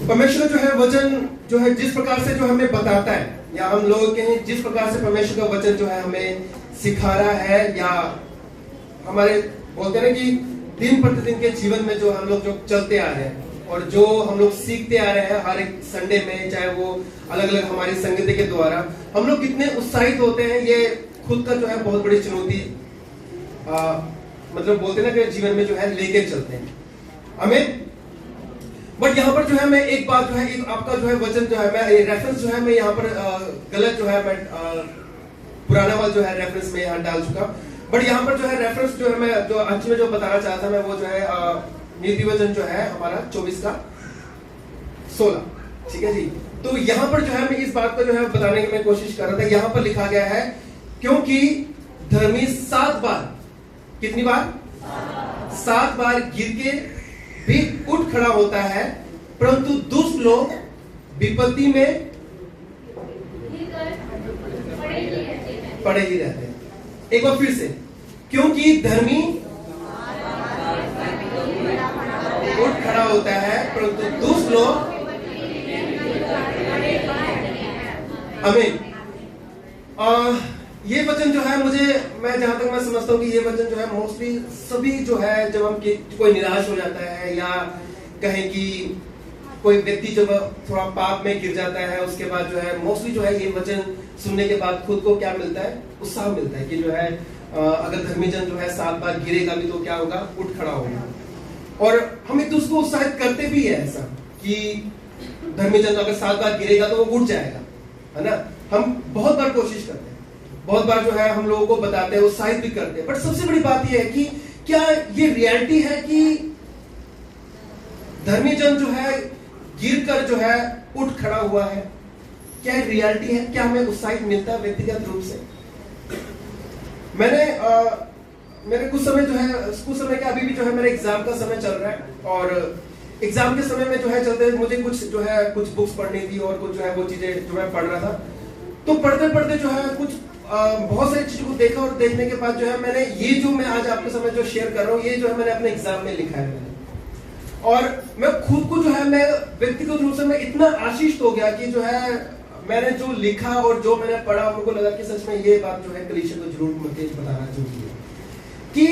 परमेश्वर जो है वचन जो है जिस प्रकार से जो हमें बताता है, या हम लोग कहें जिस प्रकार से परमेश्वर का वचन जो है हमें सिखा रहा है, या हमारे बोलते हैं ना कि दिन प्रतिदिन के जीवन में जो हम लोग जो चलते आ रहे हैं और जो हम लोग सीखते आ रहे हैं हर एक संडे में, चाहे वो अलग अलग हमारी संगति के द्वारा, हम लोग कितने उत्साहित होते हैं, ये खुद का जो है बहुत बड़ी चुनौती मतलब बोलते हैं ना कि जीवन में जो है लेके चलते हैं हमें। बट यहाँ पर जो है मैं एक बात जो है, एक आपका जो है वचन जो है, मैं रेफरेंस जो है मैं यहाँ पर गलत जो है मैं पुराना वाला जो है रेफरेंस में यहाँ डाल चुका। बट यहाँ पर जो है रेफरेंस जो है मैं जो अंत में जो बताना चाहता था मैं, वो जो है नीति वचन जो है हमारा 24:16, ठीक है जी। तो यहाँ पर जो है मैं इस बात को जो है बताने की मैं कोशिश कर रहा था। यहाँ पर लिखा गया है, क्योंकि धर्मी 7 बार, कितनी बार? 7 बार गिर के भी उठ खड़ा होता है, परंतु दुष्ट लोग विपत्ति में पड़े ही रहते हैं। एक बार फिर से, क्योंकि धर्मी उठ खड़ा होता है, परंतु दुष्ट लोग, आमीन। ये वचन जो है मैं जहां तक मैं समझता हूँ कि ये वचन जो है मोस्टली सभी जो है, जब हम कोई निराश हो जाता है या कहें कि कोई व्यक्ति जब थोड़ा पाप में गिर जाता है, उसके बाद जो है मोस्टली जो है ये वचन सुनने के बाद खुद को क्या मिलता है? उत्साह मिलता है कि जो है अगर धर्मीजन जो है 7 बार गिरेगा भी तो क्या होगा? उठ खड़ा होगा। और हम एक दूसरे को उत्साहित करते भी है ऐसा कि धर्मीजन अगर 7 बार गिरेगा तो वो उठ जाएगा, है ना। हम बहुत बार कोशिश करते हैं, बहुत बार जो है हम लोगों को बताते हैं, उत्साहित भी करते हैं। बट सबसे बड़ी बात यह है कि क्या ये रियलिटी है कि धर्मीजन जो है गिरकर जो है उठ खड़ा हुआ है? क्या रियलिटी है? क्या हमें उत्साहित मिलता है व्यक्तिगत रूप से? मेरे कुछ समय जो है, कुछ समय का अभी भी जो है मेरे एग्जाम का समय चल रहा है, और एग्जाम के समय में जो है चलते मुझे कुछ बुक्स पढ़नी थी और कुछ जो है वो चीजें जो मैं पढ़ रहा था। तो पढ़ते पढ़ते जो है कुछ बहुत सारी चीजों को देखा, और देखने के बाद जो है मैंने ये जो मैं आज आपके सामने जो शेयर कर रहा हूँ, ये जो है मैंने अपने एग्जाम में लिखा है मैंने। और मैं खुद को जो है मैं व्यक्तिगत रूप से मैं इतना आशीषित हो गया कि जो है मैंने जो लिखा और जो मैंने पढ़ा, मुझको लगा कि सच में ये बात जो है कलीसिया को जरूर मुझे बताना चाहिए कि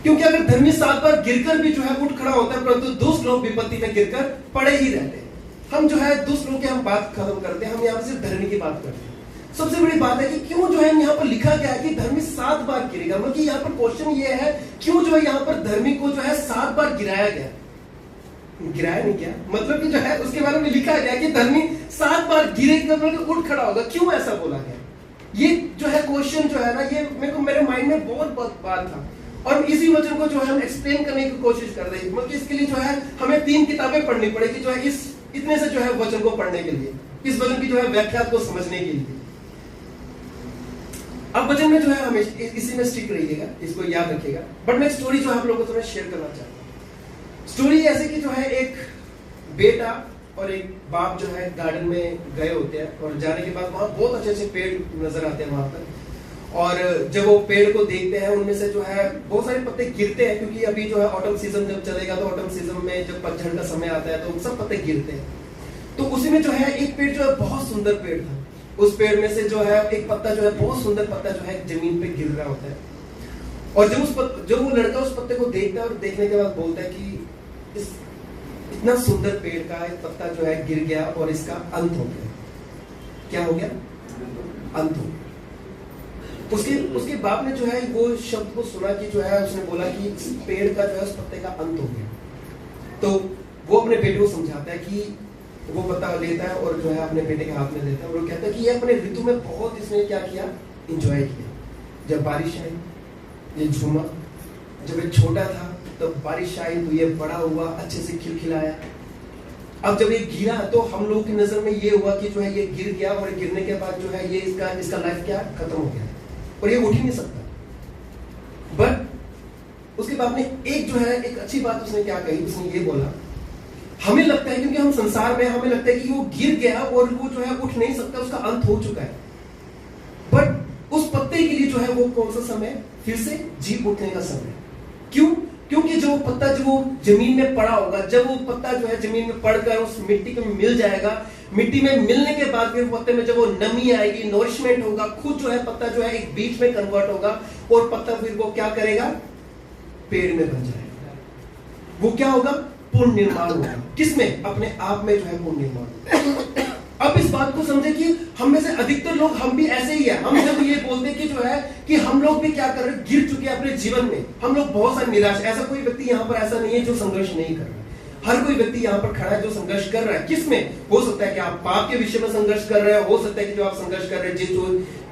क्योंकि अगर धर्मी 7 बार गिरकर भी जो है उठ खड़ा होता है, परंतु दुष्ट लोग विपत्ति में गिरकर पड़े ही रहते हैं। हम जो है दुष्ट लोग की हम बात खत्म करते हैं, हम यहाँ सिर्फ धर्मी की बात करते हैं। सबसे बड़ी बात है कि क्यों जो है यहाँ पर लिखा गया है कि धर्मी 7 बार गिरेगा। मतलब यहाँ पर क्वेश्चन ये है, क्यों जो है यहाँ पर धर्मी को जो है 7 बार गिराया गया? गिराया नहीं क्या, मतलब कि जो है उसके बारे में लिखा गया कि धर्मी 7 बार गिरेगा, उठ खड़ा होगा। क्यों ऐसा बोला गया? ये जो है क्वेश्चन जो है ना, ये मेरे माइंड में बहुत बार था, और इसी वचन को जो है हम एक्सप्लेन करने की कोशिश कर रहे हैं। मतलब इसके लिए जो है हमें 3 किताबें पढ़नी पड़ेगी जो है इतने से जो है वचन को पढ़ने के लिए, इस वचन की जो है व्याख्या को समझने के लिए। अब वचन में जो है हमें इसी में स्टिक रहिएगा, इसको याद रखिएगा। बट मैं एक स्टोरी जो है आप लोगों को शेयर करना चाहता हूँ। स्टोरी ऐसे कि जो है एक बेटा और एक बाप जो है गार्डन में गए होते हैं, और जाने के बाद वहां बहुत अच्छे पेड़ नजर आते हैं वहां पर। और जब वो पेड़ को देखते हैं, उनमें से जो है बहुत सारे पत्ते गिरते हैं, क्योंकि अभी जो है ऑटम सीजन जब चलेगा तो ऑटम सीजन में जब पतझड़ का समय आता है तो सब पत्ते गिरते हैं। तो उसी में जो है एक पेड़ जो है बहुत सुंदर पेड़ था, उस पेड़ में से जो है एक पत्ता जो है बहुत सुंदर पत्ता जो है जमीन पे गिर रहा होता है। और जब वो लड़का उस पत्ते को देखता है और देखने के बाद बोलता है कि इतना सुंदर पेड़ का एक पत्ता जो है गिर गया और इसका अंत हो गया। क्या हो गया? अंत हो गया। उसके बाप ने जो है वो शब्द को सुना कि जो है उसने बोला कि इस पेड़ का जो है उस पत्ते का अंत हो गया। तो वो अपने बेटे को समझाता है कि वो पत्ता लेता है और जो है अपने बेटे के हाथ में देता है, और वो कहता है कि ये अपने ऋतु में बहुत इसने क्या किया? एंजॉय किया। जब बारिश आई, ये झूमा। जब ये छोटा था तो बारिश आई तो ये बड़ा हुआ, अच्छे से खिलखिलाया। अब जब ये गिरा तो हम लोगों की नजर में ये हुआ कि जो है ये गिर गया, और गिरने के बाद जो है ये इसका लाइफ क्या खत्म हो गया और ये उठ ही नहीं सकता। बट उसके बाद में एक जो है एक अच्छी बात उसने क्या कही, उसने ये बोला, हमें लगता है क्योंकि हम संसार में हमें लगता है कि वो गिर गया और वो जो है उठ नहीं सकता, उसका अंत हो चुका है। बट उस पत्ते के लिए जो है वो कौन सा समय? फिर से जी उठने का समय। क्यों? क्योंकि जब वो पत्ता जब वो जमीन में पड़ा होगा, जब वो पत्ता जो है जमीन में पड़कर उस मिट्टी में मिल जाएगा, मिट्टी में मिलने के बाद फिर पत्ते में जब वो नमी आएगी, नोरिशमेंट होगा, खुद जो है पत्ता जो है एक बीज में कन्वर्ट होगा और पत्ता फिर वो क्या करेगा, पेड़ में बन जाएगा। वो क्या होगा, पूर्ण निर्माण होगा। किसमें, अपने आप में जो है पूर्ण निर्माण। अब इस बात को समझे कि हम में से अधिकतर लोग, हम भी ऐसे ही है। हम जब ये बोलते कि जो है कि हम लोग भी क्या कर रहे हैं, गिर चुके हैं अपने जीवन में, हम लोग बहुत सारे निराश। ऐसा कोई व्यक्ति यहाँ पर ऐसा नहीं है जो संघर्ष नहीं कर रहा है। हर कोई व्यक्ति यहाँ पर खड़ा है जो संघर्ष कर रहा है। किसमें, हो सकता है कि आप पाप के विषय में संघर्ष कर रहे हो सकता है कि जो आप संघर्ष कर रहे हैं,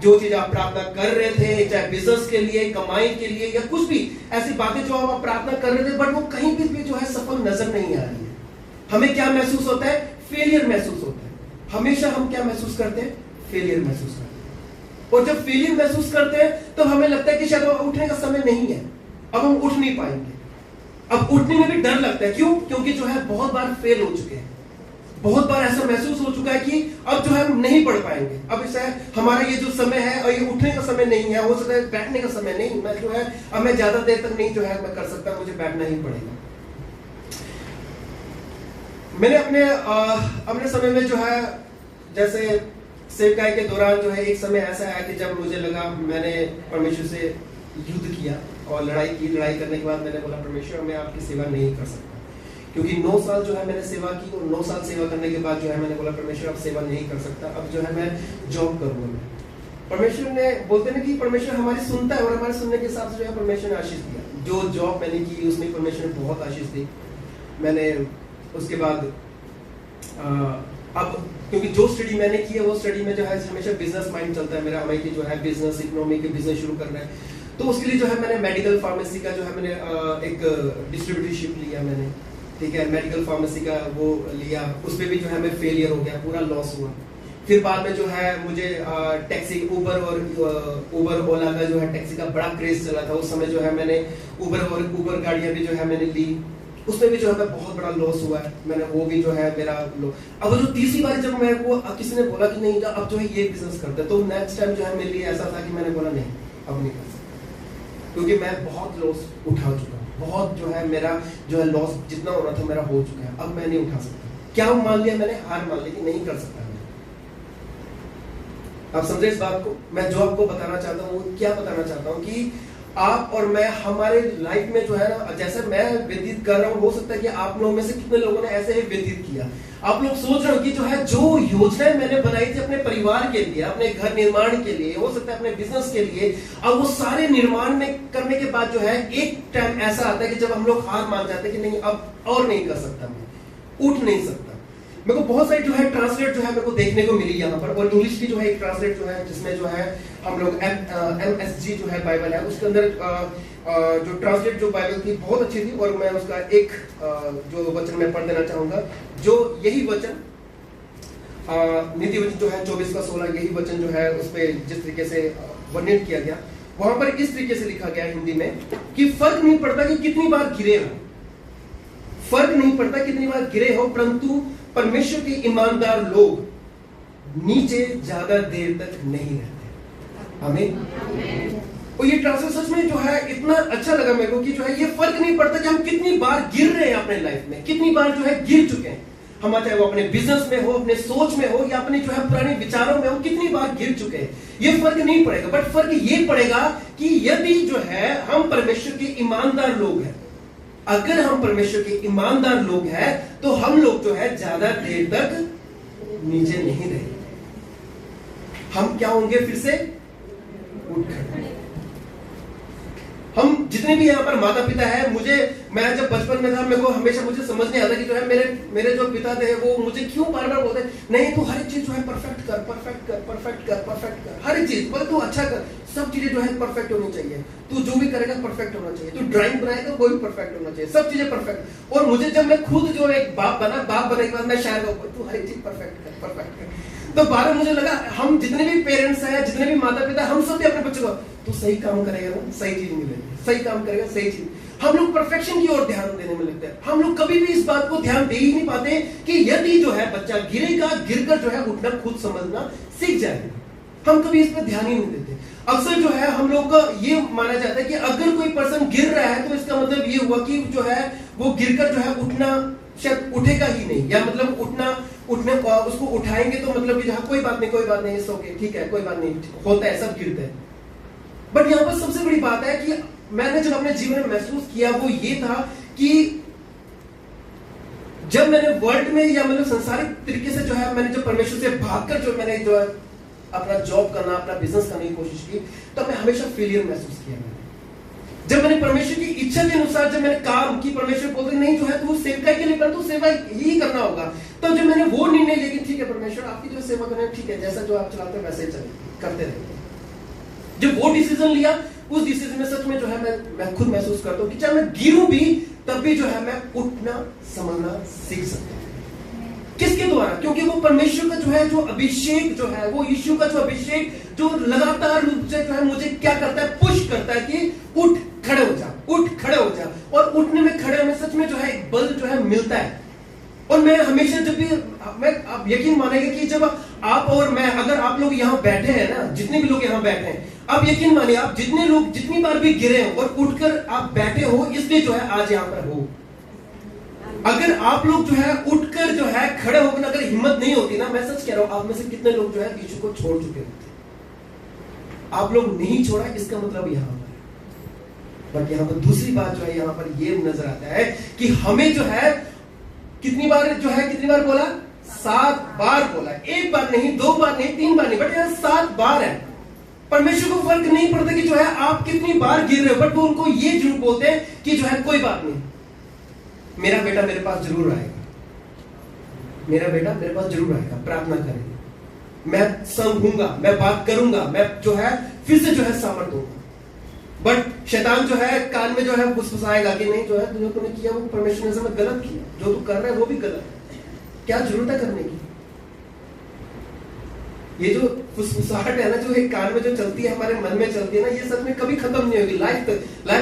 जो चीज आप प्रार्थना कर रहे थे, चाहे बिजनेस के लिए, कमाई के लिए, या कुछ भी ऐसी बातें जो आप प्रार्थना कर रहे थे, बट वो कहीं भी जो है सफल नजर नहीं आ रही है। हमें क्या महसूस होता है, फेलियर महसूस होता है। हमेशा हम क्या महसूस करते हैं, फेलियर महसूस करते हैं। और जब फेलियर महसूस करते हैं तब हमें लगता है कि शायद अब उठने का समय नहीं है, अब हम उठ नहीं पाएंगे। अब उठने में भी डर लगता है। क्यों, क्योंकि जो है बहुत बार फेल हो चुके हैं, बहुत बार ऐसा महसूस हो चुका है कि अब जो है हम नहीं पढ़ पाएंगे, अब इसे हमारा ये जो समय है और ये उठने का समय नहीं है, हो सकता है बैठने का समय नहीं, मैं जो है अब मैं ज्यादा देर तक नहीं जो है मैं कर सकता, मुझे बैठना ही पड़ेगा। मैंने अपने समय में जो है, जैसे सेवकाई के दौरान जो है एक समय ऐसा आया कि जब मुझे लगा, मैंने परमेश्वर से युद्ध किया और लड़ाई की। लड़ाई करने के बाद मैंने बोला, परमेश्वर मैं आपकी सेवा नहीं कर सकता, क्योंकि 9 साल जो है मैंने सेवा की और 9 साल सेवा करने के बाद जो है मैंने बोला, परमेश्वर अब सेवा नहीं कर सकता, अब जो है मैं जॉब करूंगा। मैं परमेश्वर ने, बोलते ना कि परमेश्वर हमारी सुनता है और हमारे सुनने के हिसाब से जो है परमेश्वर ने आशीष दिया। जो जॉब मैंने की उसमें परमेश्वर ने बहुत आशीष दी। मैंने उसके बाद अब क्योंकि जो स्टडी मैंने की है वो स्टडी में जो है हमेशा बिजनेस माइंड चलता है मेरा, हमें कि जो है बिजनेस, इकोनॉमी के बिजनेस शुरू करना है। तो उसके लिए जो है मैंने मेडिकल फार्मेसी का जो है मैंने एक डिस्ट्रीब्यूटरशिप लिया मैंने, ठीक है, मेडिकल फार्मेसी का वो लिया। उसमें भी जो है मैं फेलियर हो गया, पूरा लॉस हुआ। फिर बाद में जो है मुझे टैक्सी, उबर ओला का जो है टैक्सी का बड़ा क्रेज चला था उस समय। जो है मैंने उबर गाड़ियां भी जो है मैंने ली, उसमें भी जो है बहुत बड़ा लॉस हुआ है। मैंने वो भी जो है मेरा अब जो तीसरी बार जब मेरे को किसी ने बोला कि नहीं अब जो है ये बिजनेस करते हैं, तो नेक्स्ट टाइम जो है मेरे लिए ऐसा था कि मैंने बोला नहीं, अब नहीं कर सकता, क्योंकि मैं बहुत लॉस उठा चुका हूँ। बहुत जो है मेरा जो है लॉस जितना हो रहा था मेरा हो चुका है, अब मैं नहीं उठा सकता। क्या मान लिया मैंने, हार मान ली कि नहीं कर सकता। आप समझे इस बात को। मैं जो आपको बताना चाहता हूँ, क्या बताना चाहता हूँ कि आप और मैं, हमारे लाइफ में जो है ना, जैसे मैं व्यतीत कर रहा हूँ, हो सकता है कि आप लोगों में से कितने लोगों ने ऐसे ही व्यतीत किया। आप लोग सोच रहे हो कि जो है जो योजनाएं मैंने बनाई थी अपने परिवार के लिए, अपने घर निर्माण के लिए, हो सकता है अपने बिजनेस के लिए, अब वो सारे निर्माण में करने के बाद जो है एक टाइम ऐसा आता है कि जब हम लोग हार मान जाते हैं कि नहीं अब और नहीं कर सकता, मैं उठ नहीं सकता। मेरे को बहुत सारी जो है ट्रांसलेट जो है मेरे को देखने को मिली यहाँ पर, और इंग्लिश की जो है एक ट्रांसलेट जो है जिसमें जो है हम लोग MSG जो है बाइबल है, उसके अंदर जो ट्रांसलेट जो बाइबल थी बहुत अच्छी थी। और मैं उसका एक जो वचन मैं पढ़ देना चाहूंगा, जो यही वचन नीति वचन जो है 24 का 16, यही वचन जो है उस पर जिस तरीके से वर्णित किया गया, वहां पर इस तरीके से लिखा गया हिंदी में कि फर्क नहीं पड़ता कि कितनी बार गिरे हो, फर्क नहीं पड़ता कितनी बार गिरे हो, परंतु परमेश्वर के ईमानदार लोग नीचे ज्यादा देर तक नहीं रहते। आमीन। और ये ट्रांसलेशन सच में जो है इतना अच्छा लगा मेरे को कि जो है ये फर्क नहीं पड़ता कि हम कितनी बार गिर रहे हैं अपने लाइफ में, कितनी बार जो है गिर चुके हैं हम, चाहे वो अपने बिजनेस में हो, अपने सोच में हो, या अपने जो है पुराने विचारों में हो, कितनी बार गिर चुके हैं, ये फर्क नहीं पड़ेगा। बट फर्क ये पड़ेगा कि यदि जो है हम परमेश्वर के ईमानदार लोग हैं, अगर हम परमेश्वर के ईमानदार लोग हैं, तो हम लोग जो है ज्यादा देर तक नीचे नहीं रहेंगे। हम क्या होंगे, फिर से उठ खड़े। हम जितने भी यहाँ पर माता पिता है, मैं जब बचपन में था, मेरे को हमेशा मुझे समझ नहीं आता कि जो है मेरे जो पिता थे वो मुझे क्यों बार बार बोलते नहीं तू हर एक चीज जो है परफेक्ट कर, परफेक्ट कर, परफेक्ट कर, परफेक्ट कर, हर एक चीज बोले तू अच्छा कर, सब चीजें जो है परफेक्ट होनी चाहिए, तू जो भी करेगा परफेक्ट होना चाहिए, तू ड्राइंग बनाएगा वो भी परफेक्ट होना चाहिए, सब चीजें परफेक्ट। और मुझे जब मैं खुद जो एक बाप बनने के बाद मैं शायद तू हर एक चीज परफेक्ट कर, परफेक्ट कर। तो बाद में मुझे लगा हम जितने भी पेरेंट्स हैं, जितने भी माता पिता, हम सब भी अपने बच्चों को तू सही काम करेगा ना, सही चीज मिलेगी, सही काम करेगा, सही चीज। हम लोग परफेक्शन की ओर ध्यान देने में लगते हैं। हम लोग कभी भी इस बात को ध्यान दे ही नहीं पाते कि यदि जो है बच्चा गिरेगा, गिरकर जो है उठना खुद समझना सीख जाएगा। हम कभी इस पर ध्यान ही नहीं देते। अक्सर जो है हम लोग का ये माना जाता है कि अगर कोई पर्सन गिर रहा है तो इसका मतलब ये हुआ कि जो है वो गिरकर जो है उठना शायद उठेगा ही नहीं, या मतलब उठने उसको उठाएंगे तो मतलब कि कोई बात नहीं, इट्स ओके, ठीक है, कोई बात नहीं, होता है, सब गिरते हैं। बट यहाँ पर सबसे बड़ी बात है कि मैंने जब अपने जीवन में महसूस किया वो ये था कि जब मैंने वर्ल्ड में या मतलब संसारिक तरीके से जो है मैंने जब परमेश्वर से भागकर जो मैंने जो है अपना जॉब करना, अपना बिजनेस करने की कोशिश की, तो मैं हमेशा फेलियर महसूस किया। जब मैंने परमेश्वर की इच्छा के अनुसार जब मैंने काम की, परमेश्वर बोलते नहीं जो है तो सेवका के लिए कर, तो सेवा ही करना होगा। तो जब मैंने वो निर्णय लिया कि ठीक है परमेश्वर आपकी जो सेवा करना है, ठीक है, जैसा जो आप चलाते हैं वैसे ही करते रहते हैं। जब वो डिसीजन लिया, उस डिसीजन में सच में जो है मैं खुद महसूस करता हूँ कि चाहे मैं गिरूं भी तब भी जो है मैं उठना संभलना सीख सकता हूँ। किसके द्वारा? क्योंकि वो परमेश्वर का जो है जो अभिषेक जो है, वो यीशु का जो अभिषेक जो लगातार रूप से जो है मुझे क्या करता है, पुश करता है कि उठ खड़े हो जा, उठ खड़े हो जा। और उठने में, खड़े में सच में जो है एक बल जो है मिलता है। और मैं हमेशा जब भी आप यकीन मानेंगे कि जब आप और मैं, अगर आप लोग यहाँ बैठे हैं ना, जितने भी लोग यहाँ बैठे हैं, आप यकीन मानिए आप जितने लोग जितनी बार भी गिरे हो और उठकर आप बैठे हो, इसलिए जो है आज यहाँ पर हो। अगर आप लोग जो है उठकर जो है खड़े होकर अगर हिम्मत नहीं होती ना, मैं सच कह रहा हूं, आप में से कितने लोग जो है यीशु को छोड़ चुके होते। आप लोग नहीं छोड़ा, इसका मतलब यहां पर, बट यहां पर दूसरी बात जो है यहाँ पर ये नजर आता है कि हमें जो है कितनी बार बोला? 7 बार बोला। 1 बार नहीं, 2 बार नहीं, 3 बार नहीं, बट यहाँ 7 बार है। परमेश्वर को फर्क नहीं पड़ता कि जो है आप कितनी बार गिर रहे हो, बट वो उनको ये जरूर बोलते हैं कि जो है कोई बात नहीं, मेरा बेटा मेरे पास जरूर आएगा, मेरा बेटा मेरे पास जरूर आएगा, प्रार्थना करेंगे, मैं संग हूंगा, मैं बात करूंगा, मैं जो है फिर से जो है सामर्थ दूंगा। बट शैतान जो है कान में जो है फुसफुसाएगा कि नहीं, जो है जो तूने किया वो परमेश्वर ने समय गलत किया, जो तू कर रहा है वो भी गलत है, क्या जरूरत है करने की। ये जो फुसफुसाहट है ना, जो एक कान में जो चलती है, हमारे मन में चलती है ना, ये सच में कभी खत्म नहीं होगी, लाइफ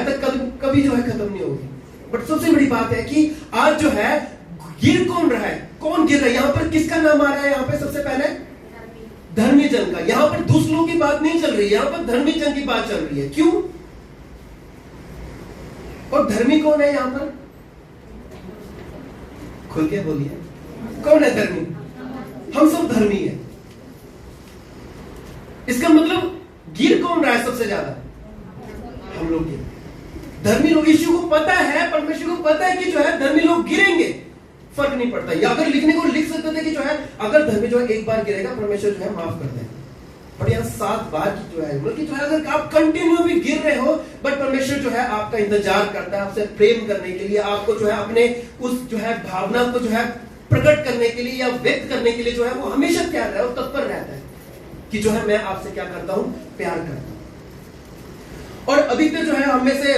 तक कभी जो है खत्म नहीं होगी। बट सबसे बड़ी बात है कि आज जो है गिर कौन रहा है, कौन गिर रहा है, यहाँ पर किसका नाम आ रहा है? यहाँ पे सबसे पहले धर्मी जन का। यहाँ पर दूसरों की बात नहीं चल रही है, यहाँ पर धर्मी जन की बात चल रही है। क्यों? और धर्मी कौन है यहाँ पर? खुल के बोलिए, कौन है धर्मी? हम सब धर्मी है। इसका मतलब गिर कौन रहा है सबसे ज्यादा? हम लोग गिर। धर्मी लोग, यीशु को पता है, परमेश्वर को पता है कि जो है धर्मी लोग गिरेंगे, फर्क नहीं पड़ता। या अगर लिखने को लिख सकते थे कि जो है अगर धर्मी जो है 1 बार गिरेगा, परमेश्वर जो है माफ कर देगा। बट यहाँ 7 बार की जो है, मतलब जो है अगर आप कंटिन्यू भी गिर रहे हो, बट परमेश्वर जो है आपका इंतजार करता है, आपसे प्रेम करने के लिए, आपको जो है अपने उस जो है भावना को जो है प्रकट करने के लिए या व्यक्त करने के लिए जो है वो हमेशा तैयार है और तत्पर रहता है कि जो है मैं आपसे क्या करता हूं, प्यार करता हूं। और अधिकतर जो है हम में से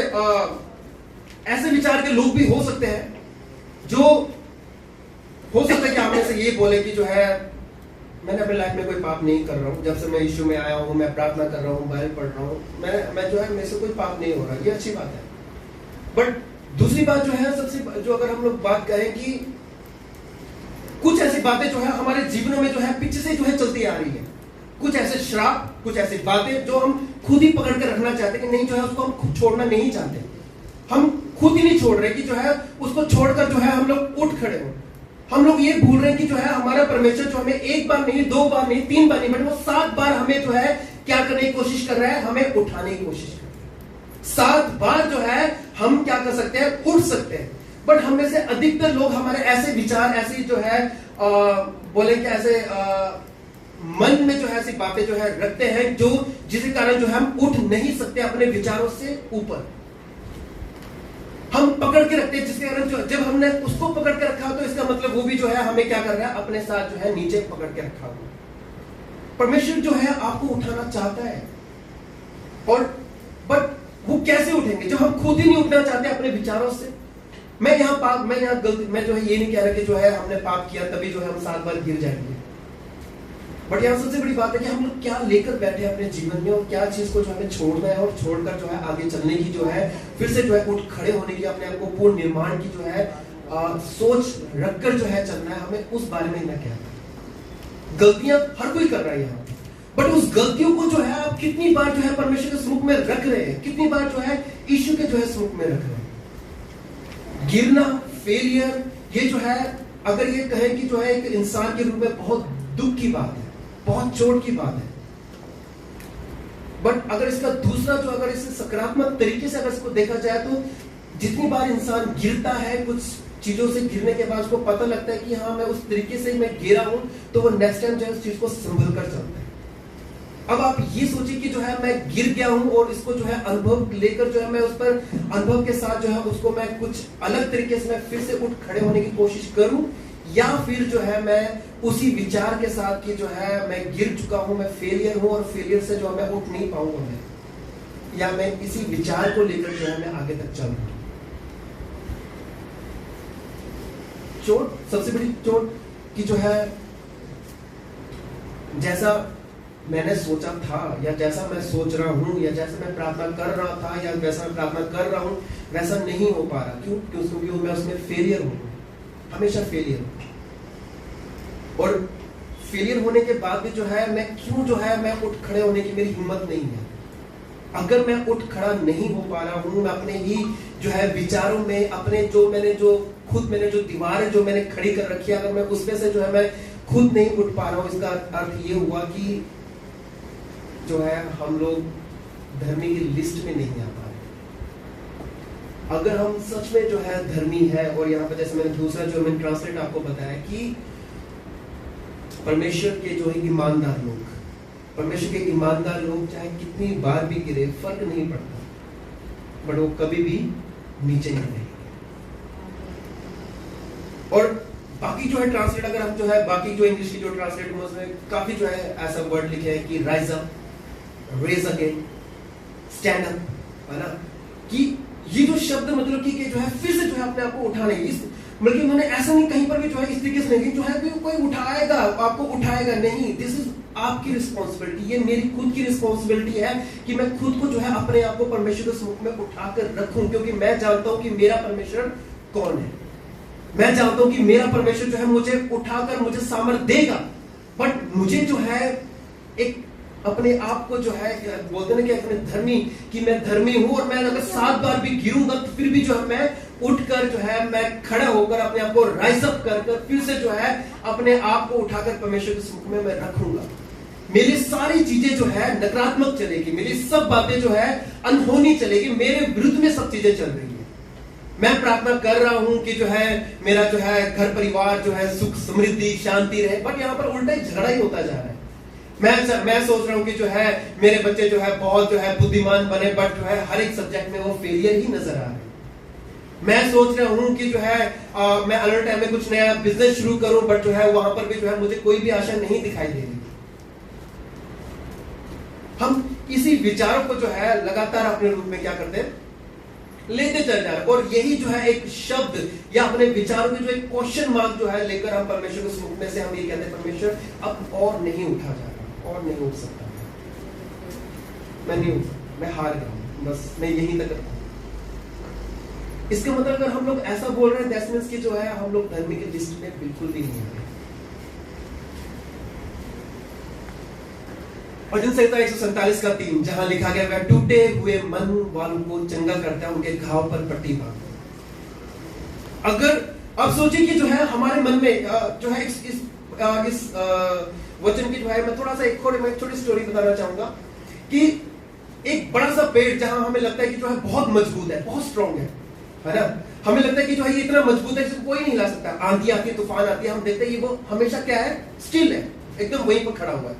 ऐसे विचार के लोग भी हो सकते हैं, जो हो सकता है कि आप में से ये बोले कि जो है मैंने अपने लाइफ में कोई पाप नहीं कर रहा हूँ, जब से मैं यीशु में आया हूँ, मैं प्रार्थना कर रहा हूँ, बाइबल पढ़ रहा हूँ, मैं जो है मेरे से कोई पाप नहीं हो रहा। ये अच्छी बात है। बट दूसरी बात जो है, सबसे जो अगर हम लोग बात करें कि कुछ ऐसी बातें जो है हमारे जीवनों में जो है पीछे से जो है चलती आ रही है, कुछ ऐसे श्राप, कुछ ऐसी बातें जो हम खुद ही पकड़ कर रखना चाहते कि नहीं, जो है उसको हम छोड़ना नहीं चाहते, हम खुद ही नहीं छोड़ रहे कि जो है उसको छोड़कर जो है हम लोग उठ खड़े हो। हम लोग ये भूल रहे हैं कि जो है हमारा परमेश्वर जो हमें 1 बार नहीं, 2 बार नहीं, 3 बार नहीं, बट वो 7 बार हमें जो है क्या करने की कोशिश कर रहा है, हमें उठाने की कोशिश कर रहा है। 7 बार जो है हम क्या कर सकते हैं, उठ सकते हैं। बट हम में से अधिकतर लोग हमारे ऐसे विचार, ऐसी जो है बोले कि ऐसे मन में जो है ऐसी बातें जो है रखते हैं, जो जिसके कारण जो है हम उठ नहीं सकते अपने विचारों से ऊपर। हम पकड़ के रखते हैं, जिसके कारण जब हमने उसको पकड़ के रखा तो इसका मतलब वो भी जो है हमें क्या कर रहा है, अपने साथ जो है नीचे पकड़ के रखा हुआ। परमेश्वर जो है आपको उठाना चाहता है, और बट वो कैसे उठेंगे जब हम खुद ही नहीं उठना चाहते अपने विचारों से। मैं यहाँ गलती, मैं जो है ये नहीं कह रहा कि जो है हमने पाप किया तभी जो है हम 7 बार गिर जाएंगे। बट यहाँ सबसे बड़ी बात है कि हम लोग क्या लेकर बैठे हैं अपने जीवन में, और क्या चीज को जो हमें छोड़ना है, और छोड़कर जो है आगे चलने की जो है, फिर से जो है उठ खड़े होने की, अपने आप को पूर्ण निर्माण की जो है सोच रखकर जो है चलना है, हमें उस बारे में ना क्या। गलतियां हर कोई कर रहा है यहाँ, बट उस गलतियों को जो है आप कितनी बार जो है परमेश्वर के सम्मुख में रख रहे हैं, कितनी बार जो है यीशु के जो है सम्मुख में रख रहे हैं। गिरना, फेलियर, ये जो है अगर ये कहें कि जो है एक इंसान के रूप में बहुत दुख की बात है, बहुत चोट की बात है। बट अगर इसका दूसरा जो, अगर इसे सकारात्मक तरीके से अगर इसको देखा जाए तो जितनी बार इंसान गिरता है, कुछ चीजों से गिरने के बाद उसको पता लगता है कि हाँ मैं उस तरीके से मैं गिरा हूं, तो वो नेक्स्ट टाइम जो है उस चीज को संभल कर चलता है। अब आप ये सोचिए कि जो है मैं गिर गया हूं और इसको जो है अनुभव लेकर जो है मैं उस पर अनुभव के साथ जो है उसको मैं कुछ अलग तरीके से मैं फिर से उठ खड़े होने की कोशिश करूं, या फिर जो है मैं उसी विचार के साथ कि जो है मैं गिर चुका हूं, मैं फेलियर हूं और फेलियर से जो है मैं उठ नहीं पाऊंगा मैं, या मैं इसी विचार को लेकर जो है मैं आगे तक चल रहा हूं। चोट, सबसे बड़ी चोट कि जो है जैसा मैंने सोचा था या जैसा मैं सोच रहा हूं या जैसा मैं प्रार्थना कर रहा था या वैसा मैं प्रार्थना कर रहा हूं वैसा नहीं हो पा रहा। क्यों? क्योंकि मैं उसमें फेलियर हूं, हमेशा फेलियर हूं। और फेलियर होने के बाद भी जो है मैं क्यों जो है मैं उठ खड़े होने की मेरी हिम्मत नहीं है। अगर मैं उठ खड़ा नहीं हो पा रहा हूं, मैं अपने ही जो है विचारों में, अपने जो मैंने जो दीवारें जो मैंने खड़ी कर रखी है, अगर मैं उसमें से जो है मैं खुद नहीं उठ पा रहा हूं, इसका अर्थ ये हुआ कि जो है हम लोग धर्मी की लिस्ट में नहीं आ पा रहे। अगर हम सच में जो है धर्मी है, और यहाँ पर जैसे मैंने दूसरा जो मैंने ट्रांसलेट आपको बताया कि परमेश्वर के जो है ईमानदार लोग, परमेश्वर के ईमानदार लोग चाहे कितनी बार भी गिरे फर्क नहीं पड़ता, बट वो कभी भी नीचे नहीं रहेंगे। और बाकी जो है ट्रांसलेट, अगर हम जो है बाकी जो इंग्लिश की जो ट्रांसलेट में उसमें काफी जो है ऐसा वर्ड लिखे हैं कि rise up, raise again, stand up, है ना, कि ये जो शब्द मतलब कि जो है फिर से जो है अपने आप को उठाने, बल्कि उन्होंने ऐसा नहीं कहीं पर भी जो है इस तरीके से नहीं जो है कोई उठाएगा आपको, उठाएगा नहीं। दिस इज आपकी रिस्पॉन्सिबिलिटी, ये मेरी खुद की रिस्पॉन्सिबिलिटी है कि मैं खुद को जो है अपने आप को परमेश्वर के सम्मुख में उठाकर रखूं, क्योंकि मैं जानता हूं कि मेरा परमेश्वर कौन है। मैं जानता हूं कि मेरा परमेश्वर जो है मुझे उठाकर मुझे सामर्थ देगा, बट मुझे जो है एक अपने आप को जो है बोलते ना कि अपने धर्मी, कि मैं धर्मी हूं और मैं अगर 7 बार भी गिरूंगा तो फिर भी जो है मैं उठकर जो है मैं खड़ा होकर अपने आप को राइज अप कर फिर से जो है अपने आप को उठाकर परमेश्वर के सम्मुख में मैं रखूंगा। मेरी सारी चीजें जो है नकारात्मक चलेगी, मेरी सब बातें जो है अनहोनी चलेगी, मेरे विरुद्ध में सब चीजें चल रही है। मैं प्रार्थना कर रहा हूं कि जो है मेरा जो है घर परिवार जो है सुख समृद्धि शांति रहे, बट यहाँ पर उल्टा झगड़ा ही होता जा रहा है। मैं सोच रहा हूं कि जो है मेरे बच्चे जो है बहुत जो है बुद्धिमान बने, बट जो है हर एक सब्जेक्ट में वो फेलियर ही नजर आ रहे हैं। मैं सोच रहा हूं कि जो है मैं अलर्ट टाइम में कुछ नया बिजनेस शुरू करूं, बट जो है वहां पर भी जो है मुझे कोई भी आशा नहीं दिखाई दे रही। हम इसी विचारों को जो है लगातार अपने रूप में क्या करते हैं, लेते चल जा रहे हैं। और यही जो है एक शब्द या अपने विचारों में जो एक क्वेश्चन मार्क जो है लेकर हम परमेश्वर को सम्मुख में से हम ये कहते हैं परमेश्वर अब और नहीं उठा जा रहा, और नहीं उठ सकता, मैं नहीं उठ सकता, मैं हार गया हूं, बस मैं यहीं तक रखूं। इसका मतलब अगर हम लोग ऐसा बोल रहे हैं दैट मींस कि जो है हम लोग धर्मी की लिस्ट में बिल्कुल भी नहीं आ रहे। भजन संहिता 147 का 3 जहां लिखा गया वह टूटे हुए मन वालों को चंगा करता है, उनके घाव पर पट्टी बांधता है। अगर अब सोचिए कि जो है हमारे मन में जो है इस वचन की जो है मैं थोड़ा सा एक छोटी स्टोरी बताना चाहूंगा कि एक बड़ा सा पेड़ जहां हमें लगता है कि जो है बहुत मजबूत है, बहुत स्ट्रांग है ना, हमें लगता है कि जो है ये इतना मजबूत है जिसको कोई नहीं हिला सकता। आंधी आती है, तूफान आती है, हम देखते हैं ये वो हमेशा क्या है, स्टिल है, एकदम वहीं पर खड़ा हुआ है।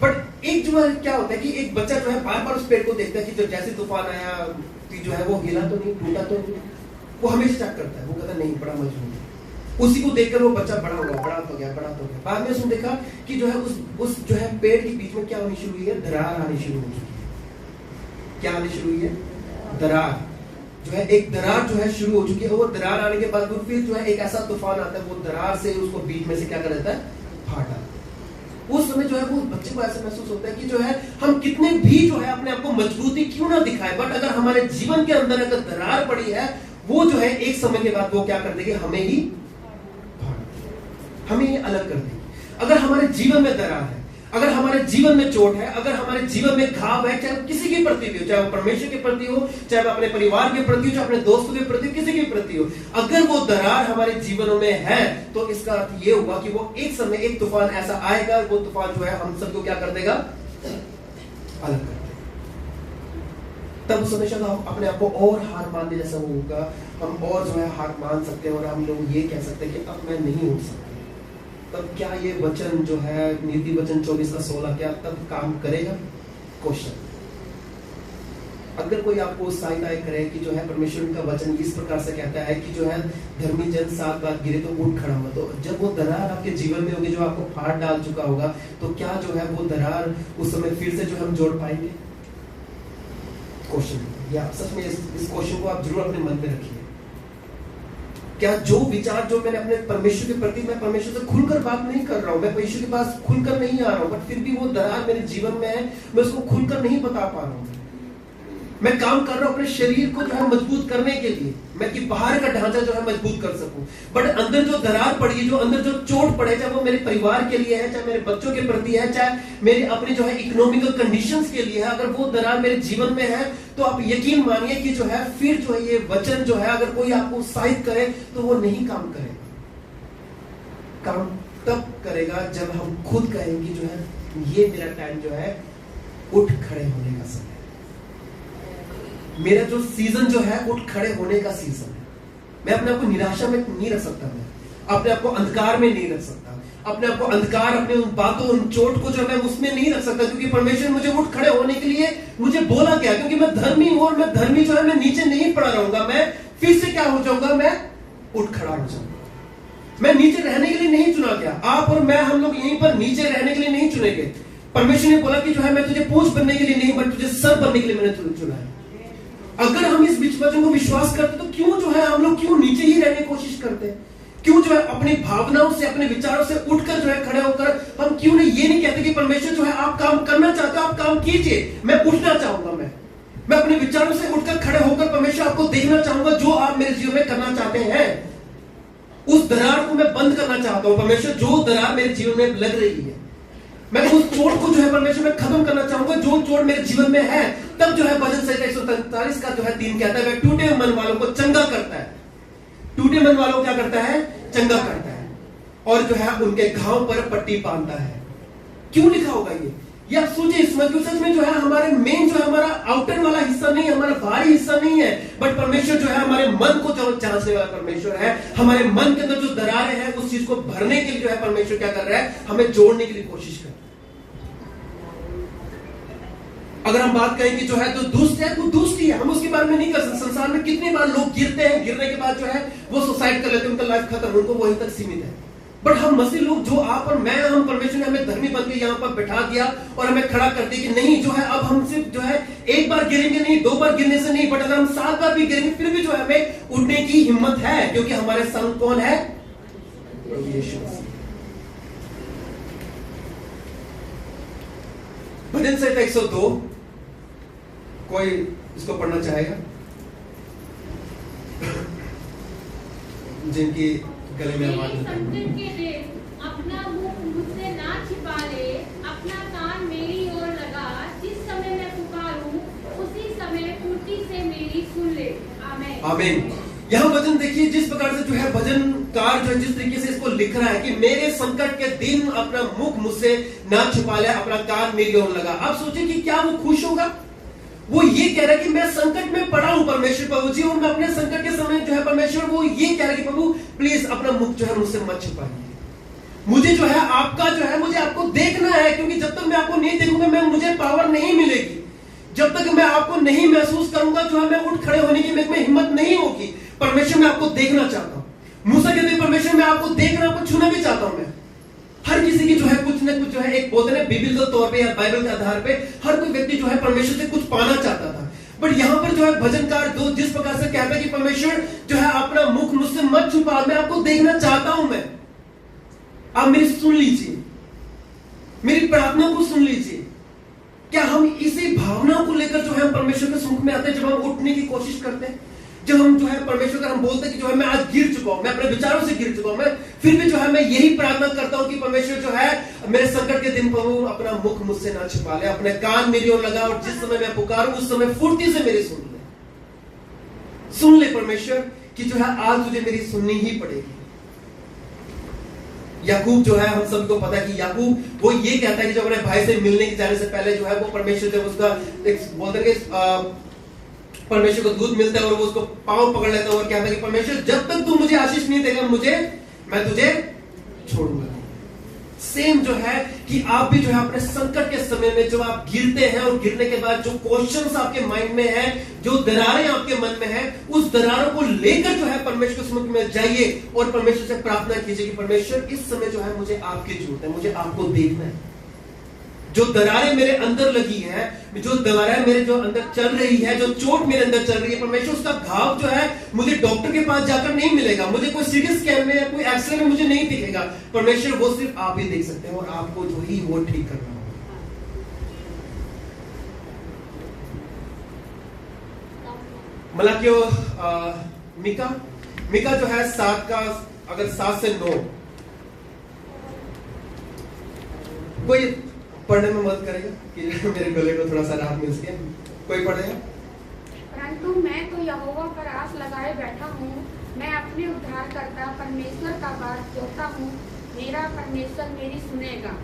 बट एक जो है क्या होता है कि एक बच्चा जो है बार बार उस पेड़ को देखता है कि जो जैसे तूफान आया कि जो है वो हिला तो नहीं, टूटा तो नहीं, वो हमेशा चेक करता है, वो कहता नहीं बड़ा मजबूत है। उसी को देखकर वो बच्चा बड़ा हो गया, बड़ा तो गया, बड़ा तो गया। बाद में उसने देखा कि जो है उस जो है पेड़ के बीच में क्या होनी शुरू हुई है, दरार आनी शुरू हो चुकी है। क्या आनी शुरू हुई है, दरार जो है, एक दरार जो है शुरू हो चुकी है। वो दरार आने के बाद फिर जो है एक ऐसा तूफान आता है, वो दरार से उसको बीच में से क्या कर देता है, फाड़। उस समय जो है वो बच्चे को ऐसा महसूस होता है कि जो है हम कितने भी जो है अपने आप को मजबूती क्यों ना दिखाए, बट अगर हमारे जीवन के अंदर अगर दरार पड़ी है, वो जो है एक समय के बाद वो क्या कर देगी, हमें ही अलग कर देगी। अगर हमारे जीवन में दरार है, अगर हमारे जीवन में चोट है, अगर हमारे जीवन में घाव है, चाहे किसी के प्रति भी हो, चाहे वो परमेश्वर के प्रति हो, चाहे वो अपने परिवार के प्रति हो, चाहे अपने दोस्तों के प्रति हो, किसी के प्रति हो, अगर वो दरार हमारे जीवनों में है तो इसका अर्थ ये होगा कि वो एक समय एक तूफान ऐसा आएगा, वो तूफान जो है हम सबको क्या कर देगा, अलग कर देगा। तब उस समय शायद हम अपने आप को और हार मानने जैसा होगा, हम और जो है हार मान सकते हैं और हम लोग ये कह सकते हैं कि अब मैं नहीं उठ सकता। तब क्या ये वचन जो है नीति वचन 24:16 क्या तब काम करेगा? क्वेश्चन। अगर कोई आपको सहायता करे कि जो है परमेश्वर का वचन इस प्रकार से कहता है कि जो है धर्मी जन 7 बार गिरे तो उठ खड़ा हुआ, तो जब वो दरार आपके जीवन में होगी जो आपको फाड़ डाल चुका होगा, तो क्या जो है वो दरार उस समय फिर से जो हम जोड़ पाएंगे? क्वेश्चन। या सच में इस क्वेश्चन को आप जरूर अपने मन में रखिए। क्या जो विचार जो मैंने अपने परमेश्वर के प्रति, मैं परमेश्वर से खुलकर बात नहीं कर रहा हूं, मैं परमेश्वर के पास खुलकर नहीं आ रहा हूं, बट फिर भी वो दरार मेरे जीवन में है, मैं उसको खुलकर नहीं बता पा रहा हूं। मैं काम कर रहा हूं अपने शरीर को जो है मजबूत करने के लिए, मैं कि बाहर का ढांचा जो है मजबूत कर सकूं, बट अंदर जो दरार पड़ी है, जो अंदर जो चोट पड़े, चाहे वो मेरे परिवार के लिए है, चाहे मेरे बच्चों के प्रति है, चाहे मेरे अपने जो है इकोनॉमिकल कंडीशंस के लिए है, अगर वो दरार मेरे जीवन में है तो आप यकीन मानिए कि जो है फिर जो है ये वचन जो है अगर कोई आपको उत्साहित करे तो वो नहीं काम करेगा। काम तब करेगा जब हम खुद कहेंगे जो है ये मेरा टाइम जो है उठ खड़े होने का समय, मेरा जो सीजन जो है उठ खड़े होने का सीजन है। मैं अपने आप को निराशा में नहीं रख सकता, मैं अपने आप को अंधकार में नहीं रख सकता, अपने आप को अंधकार, अपने उन बातों, उन चोट को जो मैं उसमें नहीं रख सकता, क्योंकि परमेश्वर ने मुझे उठ खड़े होने के लिए मुझे बोला क्या, क्योंकि मैं धर्मी हूं और मैं धर्मी जो है मैं नीचे नहीं पड़ा रहूंगा, मैं फिर से क्या हो जाऊंगा, मैं उठ खड़ा हो जाऊंगा। मैं नीचे रहने के लिए नहीं चुना गया, आप और मैं, हम लोग यहीं पर नीचे रहने के लिए नहीं चुने गए। परमेश्वर ने बोला कि जो है मैं तुझे पूंछ बनने के लिए नहीं, बट तुझे सर बनने के लिए मैंने चुना है। अगर हम इस वचन को विश्वास करते तो क्यों जो है हम लोग क्यों नीचे ही रहने की कोशिश करते हैं? क्यों जो है अपनी भावनाओं से, अपने विचारों से उठकर जो है खड़े होकर हम क्यों नहीं ये नहीं कहते कि परमेश्वर जो है आप काम करना चाहते हो, आप काम कीजिए, मैं उठना चाहूंगा, मैं अपने विचारों से उठकर खड़े होकर परमेश्वर आपको देखना चाहूंगा, जो आप मेरे जीवन में करना चाहते हैं उस दरार को मैं बंद करना चाहता हूं। परमेश्वर जो दरार मेरे जीवन में लग रही है, मैं उस चोट को जो है परमेश्वर में खत्म करना चाहूंगा, जो चोट मेरे जीवन में है। तब जो है भजन संहिता 143 का जो है 3 कहता है, वह टूटे मन वालों को चंगा करता है। टूटे मन वालों को क्या करता है? चंगा करता है, और जो है उनके घाव पर पट्टी बांधता है। क्यों लिखा होगा ये आप सोचिए। इस सच में जो है हमारे मेन जो है हमारा आउटर वाला हिस्सा नहीं है, हमारा बाहरी हिस्सा नहीं है, बट परमेश्वर जो है हमारे मन को जो जांचने वाला परमेश्वर है। हमारे मन के अंदर जो दरारें हैं उस चीज को भरने के लिए जो है परमेश्वर क्या कर रहा है? हमें जोड़ने के लिए कोशिश कर। अगर हम बात करें कि जो है तो दुष्ट है, वो दुष्ट ही है, हम उसके बारे में नहीं कर सकते। संसार में कितनी बार लोग गिरते हैं, गिरने के बाद जो है वो सुसाइड कर लेते हैं, उनका लाइफ खत्म, उनको वहीं तक सीमित है। बट हम मसीह लोग जो आप और मैं, हम परमेश्वर ने हमें धर्मी बन के यहाँ पर बैठा दिया और हमें खड़ा कर दिया कि नहीं जो है अब हम सिर्फ जो है एक बार गिरेंगे नहीं, 2 बार गिरने से नहीं, बट अगर हम 7 बार भी गिरेंगे फिर भी जो है हमें उठने की हिम्मत है, क्योंकि हमारे संग कौन है? यीशु मसीह। भजन संहिता 102, कोई इसको पढ़ना चाहेगा? जिनकी गले में आवाज अपना मुंह मुझसे ना छिपा ले, अपना कान मेरी ओर लगा, जिस समय मैं पुकारूं उसी समय टूटी से मेरी सुन ले। आमीन। आमीन। यहाँ वचन देखिए जिस प्रकार से जो है भजनकार जो है जिस तरीके से इसको लिख रहा है कि मेरे संकट के दिन अपना मुख मुझसे ना छिपा ले, अपना कान मेरी ओर लगा। आप सोचिए कि क्या वो खुश होगा? वो ये कह रहा है कि मैं संकट में पड़ा हूं परमेश्वर प्रभु जी, और मैं अपने संकट के समय जो है परमेश्वर वो ये कह रहा है कि प्रभु प्लीज अपना मुख जो है मुझसे मत छिपाइए, मुझे जो है आपका जो है मुझे आपको देखना है, क्योंकि जब तक मैं आपको नहीं देखूंगा मैं मुझे पावर नहीं मिलेगी, जब तक मैं आपको नहीं महसूस करूंगा जो है मैं उठ खड़े होने की मेरे में हिम्मत नहीं होगी। परमेश्वर मैं आपको देखना चाहता हूं। मूसा कहते हैं परमेश्वर मैं आपको देखना, आपको छूना भी चाहता हूं। मैं हर किसी की जो है कुछ ना कुछ जो है एक बोलते हैं बिब्लिकल तौर पे या बाइबल के आधार पे हर कोई व्यक्ति जो है परमेश्वर से कुछ पाना चाहता था, बट यहां पर जो है भजनकार दो जिस प्रकार से कहता है कि परमेश्वर जो है अपना मुख मुझसे मत छुपा, मैं आपको देखना चाहता हूं, मैं आप मेरी सुन लीजिए, मेरी प्रार्थना को सुन लीजिए। क्या हम इसी भावना को लेकर जो है परमेश्वर के समुख में आते हैं जब हम उठने की कोशिश करते हैं? जब हम जो है परमेश्वर का हम बोलते हैं कि जो है मैं आज गिर चुका हूं, मैं अपने विचारों से गिर चुका हूं, मैं फिर भी जो है मैं यही प्रार्थना करता हूं कि परमेश्वर जो है मेरे संकट के दिन प्रभु अपना मुख मुझसे ना छिपा ले, अपने कान मेरी ओर लगा और जिस समय मैं पुकारूं उस समय फुर्ती से मेरी सुन ले परमेश्वर कि जो है आज तुझे मेरी सुननी ही पड़ेगी। याकूब जो है हम सबको पता है कि याकूब वो ये कहता है कि जब अपने भाई से मिलने के जाने से पहले जो है वो परमेश्वर जब उसका बोलते हैं कि परमेश्वर को दूध मिलता है और वो उसको पांव पकड़ लेता है और कहता है कि परमेश्वर जब तक तू मुझे आशीष नहीं देगा मैं तुझे छोड़ूंगा। सेम जो है कि आप भी जो है अपने संकट के समय में जब आप गिरते हैं और गिरने के बाद जो क्वेश्चंस आपके माइंड में है, जो दरारें आपके मन में है, उस दरारों को लेकर जो है परमेश्वर के समुख में जाइए और परमेश्वर से प्रार्थना कीजिए कि परमेश्वर इस समय जो है मुझे आपकी जरूरत है, मुझे आपको देखना है। जो दरारें मेरे अंदर लगी है, जो दरारें मेरे जो अंदर चल रही है, जो चोट मेरे अंदर चल रही है, परमेश्वर उसका घाव जो है मुझे डॉक्टर के पास जाकर नहीं मिलेगा, मुझे कोई सीटी स्कैन में या कोई एक्सरे में मुझे नहीं दिखेगा। परमेश्वर वो सिर्फ आप ही देख सकते हैं और आपको जो ही वो ठीक करना होगा। मलाकियो मिका जो है 7 का अगर 7 से 9 कोई पढ़ने में मदद करेगा कि मेरे गले को थोड़ा सा राहत मिल सके, कोई पढ़ेगा। परंतु मैं तो यहोवा पर आस लगाए बैठा हूँ, मैं अपने उद्धारकर्ता परमेश्वर का बात जोता हूँ, मेरा परमेश्वर मेरी सुनेगा।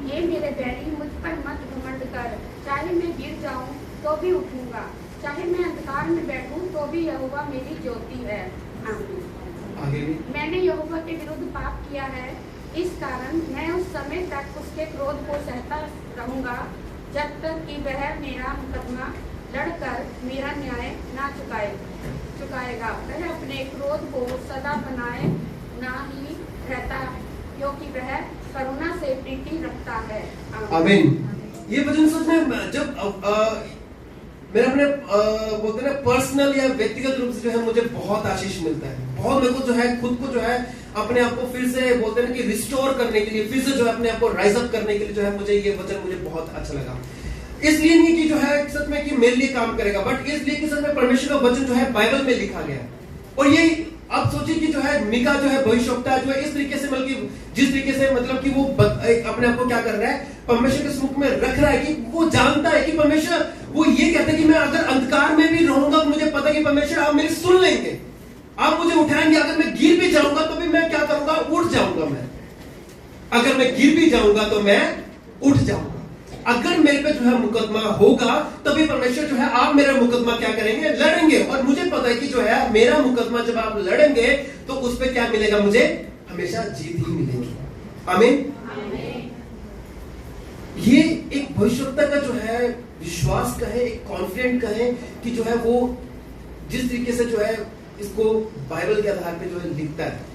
ये मेरे बैरी मुझ पर मत घमंड कर, चाहे मैं गिर जाऊँ तो भी उठूंगा, चाहे मैं अंधकार में बैठूं तो भी यहोवा मेरी ज्योति है। आगे भी मैंने यहोवा के विरुद्ध पाप किया है, इस कारण मैं उस समय तक उसके क्रोध को सहता रहूंगा जब तक कि वह मेरा मुकदमा लड़कर मेरा न्याय ना चुकाएगा। वह अपने क्रोध को सदा बनाए ना ही रहता, क्योंकि वह करुणा से प्रीति रखता है। आमीन। ये वचन सच में जब मेरे अपने बोलते हैं पर्सनल या व्यक्तिगत रूप से जो है मुझे बहुत आशीष मिलता है, बहुत मेरे को जो है खुद को जो है अपने आप को फिर से बोलते हैं कि रिस्टोर करने के लिए, फिर से जो है अपने आप को राइज अप करने के लिए जो है मुझे ये वचन मुझे बहुत अच्छा लगा। इसलिए नहीं कि जो है सच में कि मेरे लिए काम करेगा, बट इसलिए कि सच में परमेश्वर का वचन जो है बाइबल में लिखा गया है। और ये आप सोचिए कि जो है मिका जो है भविष्यवक्ता जो है इस तरीके से मतलब जिस तरीके से मतलब कि वो अपने आप को क्या कर रहा है, परमेश्वर के समुख में रख रहा है कि वो जानता है कि परमेश्वर वो ये कहता है कि मैं अगर अंधकार में भी रहूंगा तो मुझे पता है कि परमेश्वर आप मेरी सुन लेंगे, आप मुझे उठाएंगे। अगर मैं गिर भी जाऊंगा तो भी मैं क्या करूंगा, उठ जाऊंगा। मैं अगर मैं गिर भी जाऊंगा तो मैं उठ जाऊंगा। अगर मेरे पे जो है मुकदमा होगा तभी परमेश्वर जो है आप मेरा मुकदमा क्या करेंगे, लड़ेंगे। और मुझे पता है कि जो है मेरा मुकदमा जब आप लड़ेंगे तो उस पे क्या मिलेगा, मुझे हमेशा जीत ही मिलेगी। आमीन। ये एक भविष्यवक्ता का जो है विश्वास का है, एक कॉन्फिडेंट का है कि जो है वो जिस तरीके से जो है इसको बाइबल के आधार पे जो है लिखता है।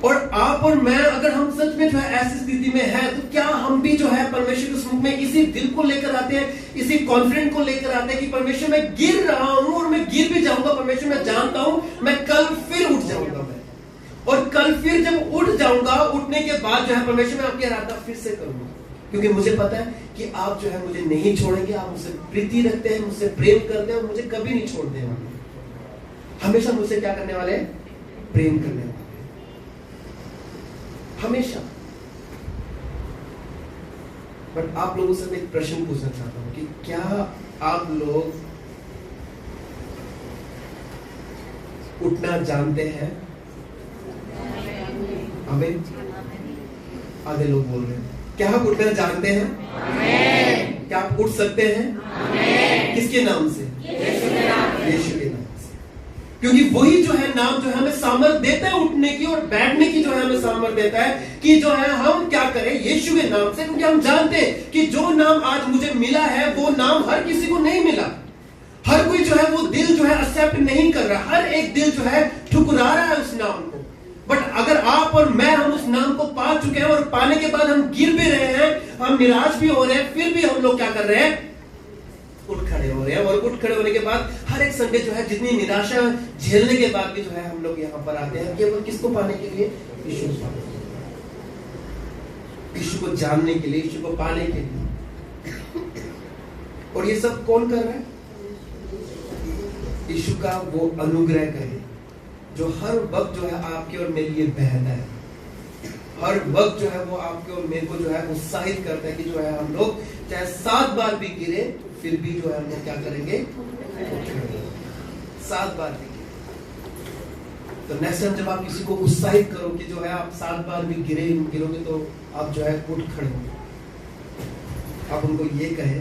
और आप और मैं अगर हम सच में जो है ऐसी स्थिति में है तो क्या हम भी जो है परमेश्वर के समुख में इसी दिल को लेकर आते हैं, इसी कॉन्फिडेंट को लेकर आते हैं कि परमेश्वर मैं गिर रहा हूं और मैं गिर भी जाऊंगा, परमेश्वर मैं जानता हूं मैं कल फिर उठ जाऊंगा। मैं और कल फिर जब उठ जाऊंगा, उठने के बाद जो है परमेश्वर मैं आपकी आराधना फिर से करूंगा, क्योंकि मुझे पता है कि आप जो है मुझे नहीं छोड़ेंगे, आप मुझसे प्रीति रखते हैं, मुझसे प्रेम करते हैं और मुझे कभी नहीं छोड़ देने वाले, हमेशा मुझसे क्या करने वाले हैं, प्रेम करने वाले, हमेशा। बट आप लोगों से मैं एक प्रश्न पूछना चाहता हूं कि क्या आप लोग उठना जानते हैं? आमीन। आधे लोग बोल रहे हैं क्या आप उठना जानते हैं? आमीन। क्या आप उठ सकते हैं? आमीन। किसके नाम से? यीशु के नाम से। क्योंकि वही जो है नाम जो है हमें सामर्थ देता है उठने की और बैठने की, जो है हमें सामर्थ देता है कि जो है हम क्या करें यीशु के नाम से। क्योंकि हम जानते हैं कि जो नाम आज मुझे मिला है वो नाम हर किसी को नहीं मिला। हर कोई जो है वो दिल जो है एक्सेप्ट नहीं कर रहा, हर एक दिल जो है ठुकरा रहा है उस नाम को। बट अगर आप और मैं हम उस नाम को पा चुके हैं और पाने के बाद हम गिर भी रहे हैं, हम निराश भी हो रहे हैं, फिर भी हम लोग क्या कर रहे हैं, उठ खड़े हो रहे हैं। और उठ खड़े होने के बाद हर एक संडे जो है जितनी निराशा झेलने के बाद भी जो है हम लोग यहाँ पर आते हैं केवल किसको पाने के लिए, यीशु को जानने के लिए, यीशु को पाने के लिए। और ये सब कौन कर रहा है? यीशु का वो अनुग्रह कहे जो हर वक्त जो है आपके और मेरे लिए बहता है, हर वक्त जो है वो आपके और मेरे को जो है उत्साहित करता है कि जो है हम लोग चाहे 7 बार भी गिरे फिर भी जो है हम लोग क्या करेंगे, 7 बार भी गिरे। तो नेक्स्ट टाइम जब आप किसी को उत्साहित करो कि जो है आप 7 बार भी गिरोगे तो आप जो है उठ खड़े हो, आप उनको ये कहे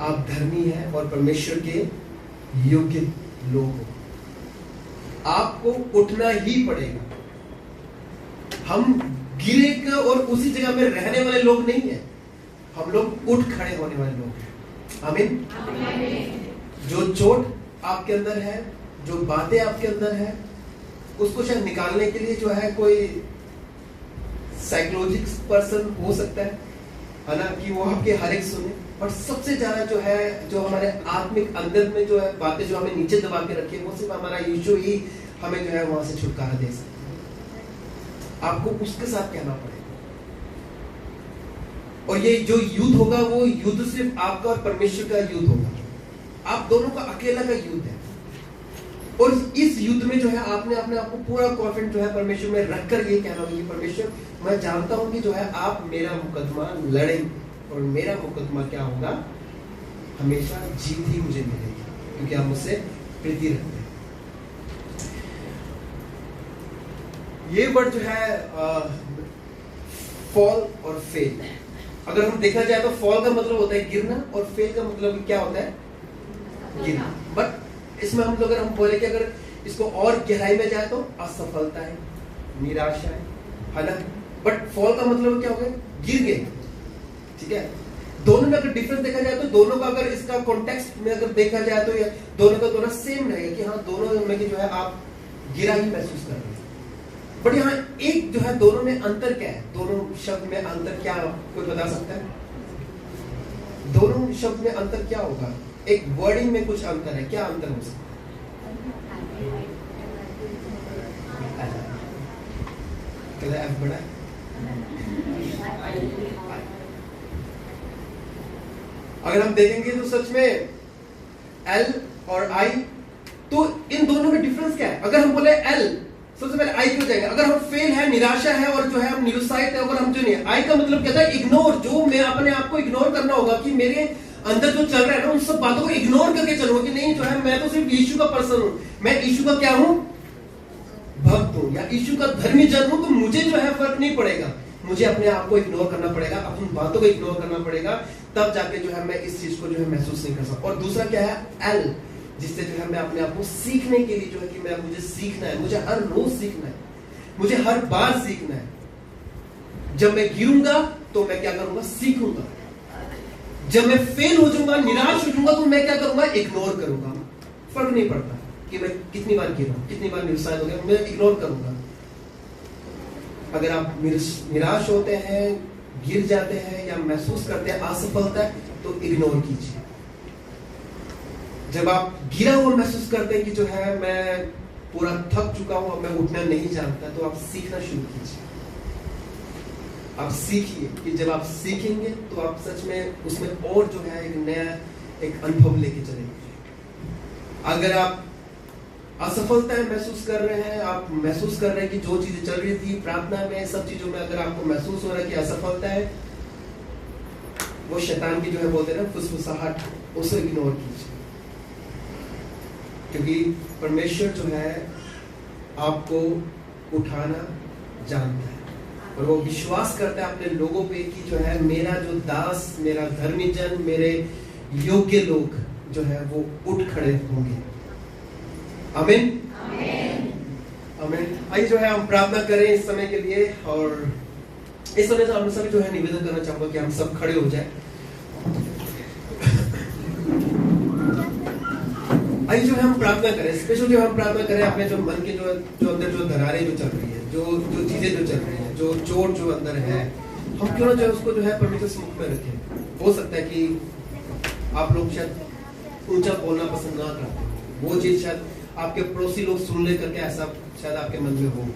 आप धर्मी हैं और परमेश्वर के योग्य लोग हो, आपको उठना ही पड़ेगा। हम गिरे और उसी जगह में रहने वाले लोग नहीं है, हम लोग उठ खड़े होने वाले लोग हैं। आमीन। जो चोट आपके अंदर है, जो बातें आपके अंदर है, उसको शायद निकालने के लिए जो है कोई साइकोलॉजिस्ट पर्सन हो सकता है ना, कि वो आपके हर एक सुने, और सबसे ज्यादा जो है जो हमारे आत्मिक अंदर में जो है बातें जो हमें नीचे दबा के रखी है, वो सिर्फ हमारा यीशु ही हमें जो है वहां से छुटकारा दे सकता है। आपको उसके साथ कहना पड़ेगा। और ये जो युद्ध होगा वो युद्ध सिर्फ आपका और परमेश्वर का युद्ध होगा, आप दोनों का अकेला का युद्ध है। और इस युद्ध में जो है आपने अपने आप को पूरा कॉन्फिडेंट जो है परमेश्वर में रखकर ये कहना होगा कि परमेश्वर मैं जानता हूं कि जो है आप मेरा मुकदमा लड़ेंगे और मेरा मुकदमा क्या होगा, हमेशा जीत ही मुझे मिलेगी, क्योंकि आप मुझसे प्रीति रखते हैं। ये वर्ड जो है फॉल और फेल, अगर हम देखा जाए तो फॉल का मतलब होता है गिरना और फेल का मतलब क्या होता है, गिरना। बट इसमें हम अगर हम बोले कि अगर इसको और गहराई में जाए तो असफलता है, निराशा है ना। बट फॉल का मतलब क्या हो गया, गिर गए, ठीक है। दोनों में अगर डिफरेंस देखा जाए तो दोनों का अगर इसका कॉन्टेक्स्ट में अगर देखा जाए तो दोनों का दोनों सेम रहेगा कि हाँ दोनों में जो है आप गिरा ही महसूस कर रहे हैं। बट यहाँ एक जो है दोनों में अंतर क्या है, दोनों शब्द में अंतर क्या, कोई बता सकता है? दोनों शब्द में अंतर क्या होगा? एक वर्डिंग में कुछ अंतर है, क्या अंतर हो सकता है? एफ बड़ा है, अगर हम देखेंगे तो सच में एल और आई, तो इन दोनों में डिफरेंस क्या है? अगर हम बोले एल, सबसे पहले आई क्यों जाएंगे? अगर हम फेल है, निराशा है और जो है हम निरुत्साहित है, अगर हम जो नहीं है, आई का मतलब क्या था, इग्नोर, जो मैं अपने आप को इग्नोर करना होगा कि मेरे अंदर जो चल रहा है ना उन सब बातों को इग्नोर करके चलूंगा कि नहीं जो है मैं तो सिर्फ यीशु का पर्सन हूं, मैं यीशु का क्या हूं, भक्त हूं या यीशु का धर्मी जन हूं, तो मुझे जो है फर्क नहीं पड़ेगा, मुझे अपने आप को इग्नोर करना पड़ेगा, अपनी बातों को इग्नोर करना पड़ेगा, तब जाके जो है मैं इस चीज को जो है महसूस नहीं कर सकता। और दूसरा क्या है, एल, जिससे जो है मैं अपने आप को सीखने के लिए जो है कि मैं मुझे सीखना है, मुझे हर रोज सीखना है, मुझे हर बार सीखना है। जब मैं गिरूंगा तो मैं क्या करूंगा, सीखूंगा। जब मैं फेल हो जाऊंगा, निराश हो जाऊंगा, तो मैं क्या करूंगा, इग्नोर करूंगा। फर्क नहीं पड़ता कि मैं कितनी बार गिरा, कितनी बार निरुत्साहित हो गया, मैं इग्नोर करूंगा। अगर आप निराश होते हैं, गिर जाते हैं या महसूस करते हैं असफलता, तो इग्नोर कीजिए। जब आप गिरा हुआ महसूस करते हैं कि जो है मैं पूरा थक चुका हूं, अब मैं उठना नहीं जानता, तो आप सीखना शुरू कीजिए। आप सीखिए कि जब आप सीखेंगे तो आप सच में उसमें और जो है एक नया एक अनुभव लेके चलेंगे। अगर आप असफलता महसूस कर रहे हैं, आप महसूस कर रहे हैं कि जो चीजें चल रही थी प्रार्थना में, सब चीजों में अगर आपको महसूस हो रहा है कि असफलता है, वो शैतान की जो है बोलते हैं ना फुसफुसाहट, उसे इग्नोर कीजिए। क्योंकि परमेश्वर जो है आपको उठाना जानता है और वो विश्वास करता है अपने लोगों पे कि जो है मेरा जो दास, मेरा धर्मी जन, मेरे योग्य लोग जो है वो उठ खड़े होंगे। आमीन, आमीन। आइए जो है हम प्रार्थना करें इस समय के लिए, और इस समय हम सभी जो है निवेदन करना चाहूंगा कि हम सब खड़े हो जाएं। आइए जो है हम प्रार्थना करें, स्पेशल जो हम प्रार्थना करें अपने जो मन के जो अंदर जो दरारें जो चल रही है, जो चीजें जो चल रही है, जो चोट जो अंदर है, हम क्यों ना जो है उसको जो है परमेश्वर से मुख में रखें। हो सकता है कि आप लोग शायद ऊंचा बोलना पसंद ना करते, वो चीज शायद आपके पड़ोसी लोग सुन ले करके ऐसा शायद आपके मन में हो।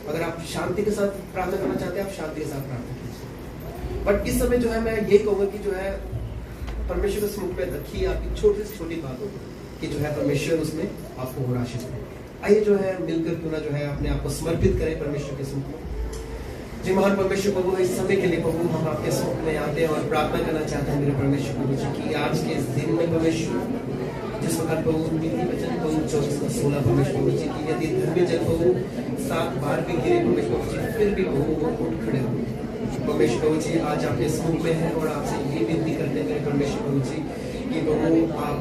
अगर आप शांति के साथ प्रार्थना करना चाहते हैं, आप शांति के साथ प्रार्थना कीजिए। बट इस समय जो है मैं ये कहूंगा कि जो है परमेश्वर के सम्मुख में रखिए आपकी छोटी से छोटी बातों को, कि जो है परमेश्वर उसमें आपको और आशीष दे। आइए जो है मिलकर क्यों ना जो है अपने आप को समर्पित करें परमेश्वर के सम्मुख में। जी महान परमेश्वर प्रभु, इस समय के लिए प्रभु हम आपके सम्मुख में आते हैं और प्रार्थना करना चाहते हैं मेरे परमेश्वर प्रभु जी कि आज के इस दिन में परमेश्वर जिस वक्त प्रभु नीति वचन प्रभु 24:16 परमेश्वर प्रभु जी की यदि धर्मी जन प्रभु 7 बार भी गिरे परमेश्वर प्रभु जी फिर भी प्रभु वो उठ खड़े हो परमेश्वर प्रभु जी। आज आपके सम्मुख में है और आपसे ये विनती करते हैं मेरे परमेश्वर प्रभु जी कि प्रभु आप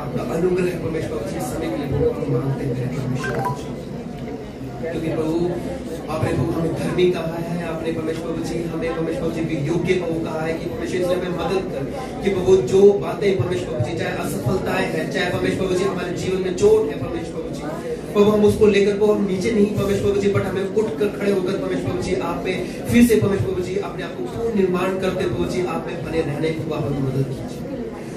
आपका अनुग्रह परमेश्वर प्रभु जी इस समय के लिए प्रभु हम मांगते हैं मेरे परमेश्वर प्रभु जी, क्योंकि प्रभु आपने प्रभु हमें धर्मी कहा है, आपने परमेश्वर प्रभु जी हमें परमेश्वर प्रभु जी योग्य प्रभु कहा है कि परमेश्वर इसलिए हमें मदद कर कि प्रभु जो बातें परमेश्वर प्रभु जी चाहे असफलताएं हैं, चाहे परमेश्वर प्रभु जी हमारे जीवन में चोट है परमेश्वर प्रभु जी, प्रभु हम उसको लेकर को हम नीचे नहीं परमेश्वर प्रभु जी, बट हमें उठ कर खड़े होकर परमेश्वर प्रभु जी आप में फिर से परमेश्वर प्रभु जी अपने आप को पूर्ण निर्माण करते प्रभु जी आप में बने रहने को आप हमें मदद कीजिए।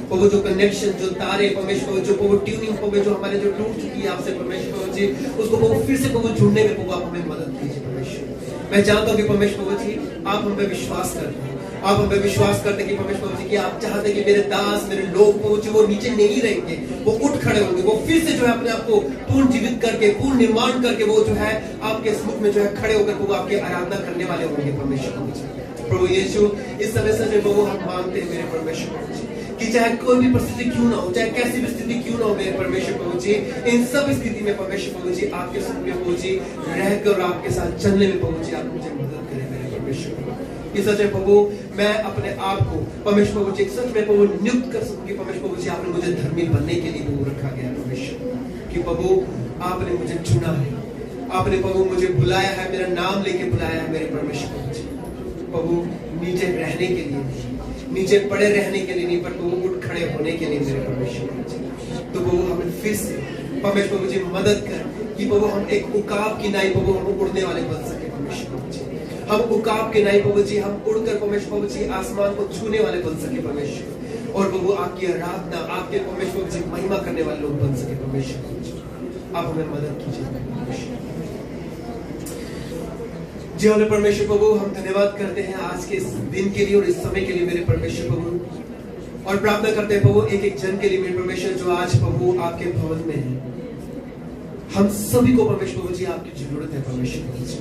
प्रभु जो कनेक्शन जो तारे परमेश्वर जो प्रभु ट्यूनिंग प्रभु जो हमारे जो टूट चुकी है आपसे परमेश्वर जी उसको प्रभु फिर से प्रभु जुड़ने में प्रभु आप हमें मदद कीजिए परमेश्वर। मैं जानता हूँ कि परमेश्वर प्रभु जी आप हम पे विश्वास करते हैं, आप हम पे विश्वास करते हैं कि परमेश्वर प्रभु जी कि आप चाहते हैं कि मेरे दास मेरे लोग प्रभु जी वो नीचे नहीं रहेंगे, वो उठ खड़े होंगे, वो फिर से जो है अपने आप को पूर्ण जीवित करके पूर्ण निर्माण करके वो जो है आपके सम्मुख में जो है खड़े होकर वो आपकी आराधना करने वाले होंगे परमेश्वर प्रभु जी। प्रभु यीशु इस समय से प्रभु हम मांगते हैं मेरे परमेश्वर प्रभु जी कि चाहे कोई भी परिस्थिति क्यों ना हो, चाहे कैसी भी स्थिति क्यों ना हो मेरे परमेश्वर प्रभु जी, इन सब स्थिति में परमेश्वर प्रभु जी आपके सम्मुख में प्रभु जी रहकर आपके साथ चलने में प्रभु जी आप मुझे मदद करें मेरे परमेश्वर प्रभु। कि सच है प्रभु मैं अपने आप को परमेश्वर प्रभु जी सच में प्रभु नियुक्त कर सकूं कि परमेश्वर प्रभु जी आपने मुझे धर्मी बनने के लिए प्रभु रखा गया परमेश्वर, कि प्रभु आपने मुझे चुना है, आपने प्रभु मुझे बुलाया है, मेरा नाम लेके बुलाया है मेरे परमेश्वर प्रभु जी। प्रभु नीचे रहने के लिए नीचे पड़े रहने के लिए नहीं पर प्रभु उठ खड़े होने के लिए मेरे परमेश्वर प्रभु जी। तो प्रभु हमें फिर से परमेश्वर प्रभु जी मदद कर कि प्रभु हम एक उकाब की नाई प्रभु हम उड़ने वाले बन सके परमेश्वर प्रभु जी, हम उकाब के नाई प्रभु जी हम उड़कर परमेश्वर प्रभु जी आसमान को छूने वाले बन सके परमेश्वर, और प्रभु आपकी आराधना आपके परमेश्वर प्रभु जी महिमा करने वाले लोग बन सके परमेश्वर प्रभु जी। आप हमें मदद कीजिए जी। हमें परमेश्वर प्रभु हम धन्यवाद करते हैं आज के इस दिन के लिए और इस समय के लिए मेरे परमेश्वर प्रभु, और प्रार्थना करते हैं प्रभु एक एक जन के लिए मेरे परमेश्वर जो आज प्रभु आपके भवन में है। हम सभी को परमेश्वर प्रभु जी आपकी जरूरत है परमेश्वर प्रभु जी।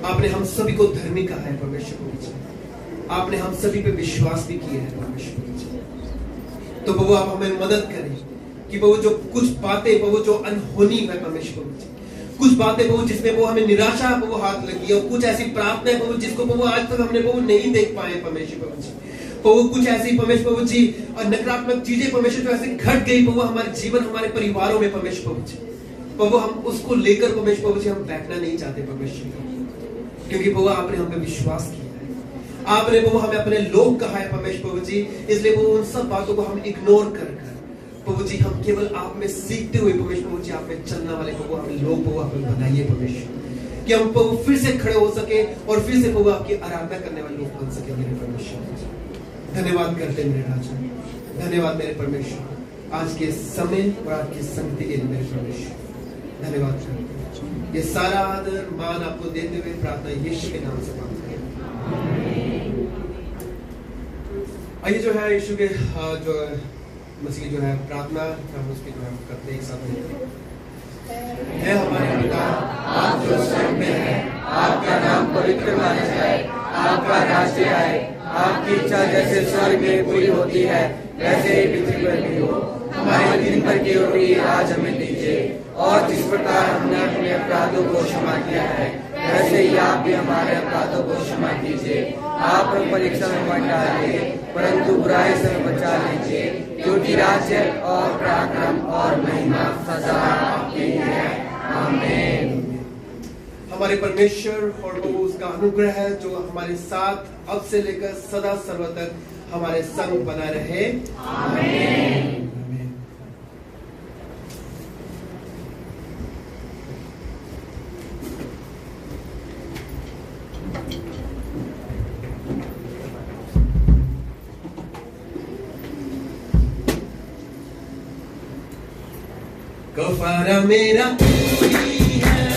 आपने हम सभी को धर्मी कहा है परमेश्वर प्रभु जी, आपने हम सभी पे विश्वास भी किया है परमेश्वर प्रभु जी। तो प्रभु आप हमें मदद करें कि प्रभु जो कुछ बातें प्रभु जो अनहोनी है परमेश्वर प्रभु जी, कुछ बातें प्रभु जिसमें वो हमें निराशा प्रभु हाथ लगी है, और कुछ ऐसी प्रार्थनाएं प्रभु जिसको प्रभु आज तक हमने प्रभु नहीं देख पाए परमेश्वर प्रभु जी, प्रभु कुछ ऐसी परमेश्वर प्रभु जी और नकारात्मक चीजें परमेश्वर जो ऐसे घट गई प्रभु हमारे जीवन हमारे परिवारों में परमेश्वर प्रभु जी, प्रभु हम उसको लेकर परमेश्वर प्रभु जी हम बैठना नहीं चाहते परमेश्वर प्रभु, क्योंकि प्रभु आपने हम पे विश्वास किया है, आपने प्रभु हमें अपने लोग कहा है परमेश्वर प्रभु जी, इसलिए प्रभु उन सब बातों को हम इग्नोर कर प्रभु जी हम केवल आप में सीखते हुए परमेश्वर प्रभु जी आप में चलने वाले प्रभु हमें लोग प्रभु आप में बनाइए परमेश्वर, कि हम प्रभु फिर से खड़े हो सके और फिर से प्रभु आपकी आराधना करने वाले लोग बन सके मेरे परमेश्वर। धन्यवाद करते हैं मेरे राजा, धन्यवाद मेरे परमेश्वर आज के समय और आज की संगति के लिए मेरे परमेश्वर धन्यवाद करते हैं। ये सारा आदर मान आपको देते हुए प्रार्थना यीशु के नाम से मांगते हैं। आइए जो है यीशु के जो मसीह जो है प्रार्थना हम उसकी जो है करते हैं एक साथ है। हमारे पिता आप जो स्वर्ग में है, आपका नाम पवित्र माना जाए, आपका राज्य आए, आपकी इच्छा जैसे स्वर्ग में पूरी होती है वैसे ही पृथ्वी पर भी हो। हमारे दिन भर की रोटी आज हमें दीजिए, और जिस प्रकार हमने अपने अपराधों को क्षमा किया है वैसे ही आप भी हमारे अपराधों को क्षमा कीजिए। आप हम परीक्षा में मत डालिए परंतु बुराई से बचा लीजिए, क्योंकि राज्य और पराक्रम और महिमा सदा आपकी है। आमीन। हमारे परमेश्वर और प्रभु उसका अनुग्रह है जो हमारे साथ अब से लेकर सदा सर्वदा तक हमारे संग बना रहे। आमीन। कफारा मेरा तू ही है,